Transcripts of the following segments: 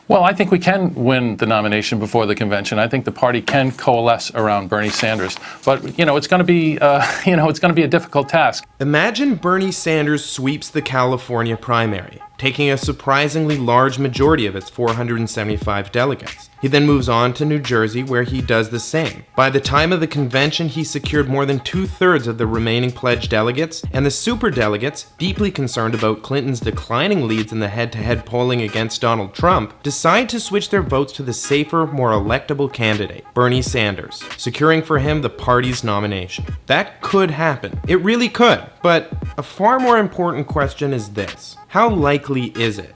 Well, I think we can win the nomination before the convention. I think the party can coalesce around Bernie Sanders. But, it's going to be, it's going to be a difficult task. Imagine Bernie Sanders sweeps the California primary, taking a surprisingly large majority of its 475 delegates. He then moves on to New Jersey, where he does the same. By the time of the convention, he secured more than 2/3 of the remaining pledged delegates, and the super-delegates, deeply concerned about Clinton's declining leads in the head-to-head polling against Donald Trump, decide to switch their votes to the safer, more electable candidate, Bernie Sanders, securing for him the party's nomination. That could happen. It really could. But a far more important question is this: how likely is it?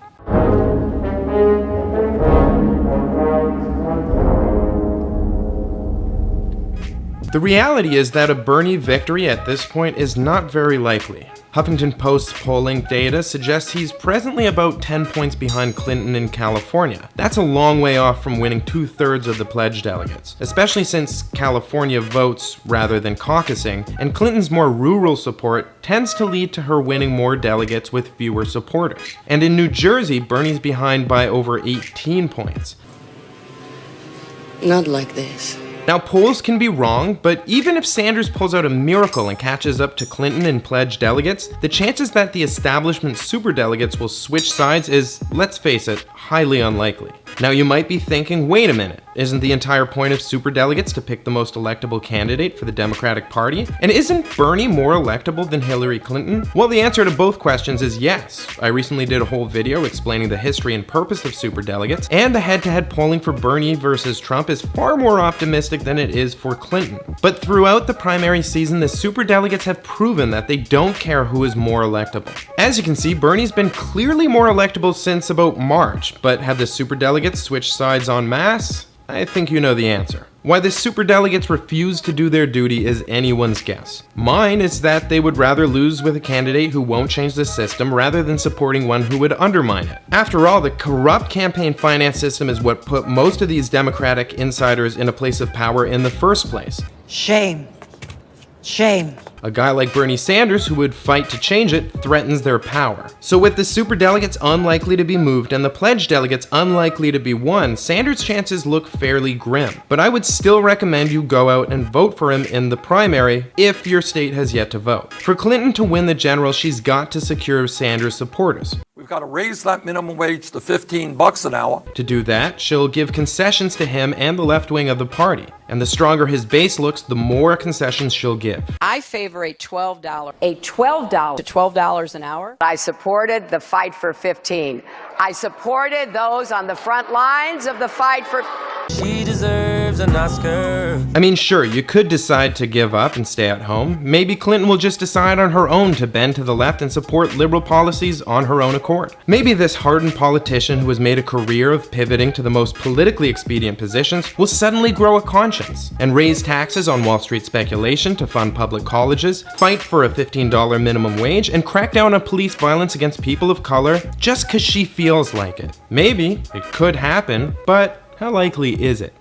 The reality is that a Bernie victory at this point is not very likely. Huffington Post's polling data suggests he's presently about 10 points behind Clinton in California. That's a long way off from winning 2/3 of the pledged delegates, especially since California votes rather than caucusing, and Clinton's more rural support tends to lead to her winning more delegates with fewer supporters. And in New Jersey, Bernie's behind by over 18 points. Not like this. Now, polls can be wrong, but even if Sanders pulls out a miracle and catches up to Clinton in pledged delegates, the chances that the establishment superdelegates will switch sides is, let's face it, highly unlikely. Now, you might be thinking, wait a minute, isn't the entire point of superdelegates to pick the most electable candidate for the Democratic Party? And isn't Bernie more electable than Hillary Clinton? Well, the answer to both questions is yes. I recently did a whole video explaining the history and purpose of superdelegates, and the head-to-head polling for Bernie versus Trump is far more optimistic than it is for Clinton. But throughout the primary season, the superdelegates have proven that they don't care who is more electable. As you can see, Bernie's been clearly more electable since about March, but have the superdelegates switched sides en masse? I think you know the answer. Why the superdelegates refuse to do their duty is anyone's guess. Mine is that they would rather lose with a candidate who won't change the system rather than supporting one who would undermine it. After all, the corrupt campaign finance system is what put most of these Democratic insiders in a place of power in the first place. Shame. Shame. A guy like Bernie Sanders, who would fight to change it, threatens their power. So with the superdelegates unlikely to be moved and the pledged delegates unlikely to be won, Sanders' chances look fairly grim. But I would still recommend you go out and vote for him in the primary if your state has yet to vote. For Clinton to win the general, she's got to secure Sanders' supporters. We've got to raise that minimum wage to $15 an hour. To do that, she'll give concessions to him and the left wing of the party. And the stronger his base looks, the more concessions she'll give. I favor a $12 to $12 an hour. I supported the fight for 15. I supported those on the front lines of the fight for. She deserves an Oscar. I mean, sure, you could decide to give up and stay at home. Maybe Clinton will just decide on her own to bend to the left and support liberal policies on her own accord. Maybe this hardened politician who has made a career of pivoting to the most politically expedient positions will suddenly grow a conscience and raise taxes on Wall Street speculation to fund public colleges, fight for a $15 minimum wage, and crack down on police violence against people of color just because she feels like it. Maybe it could happen, but how likely is it?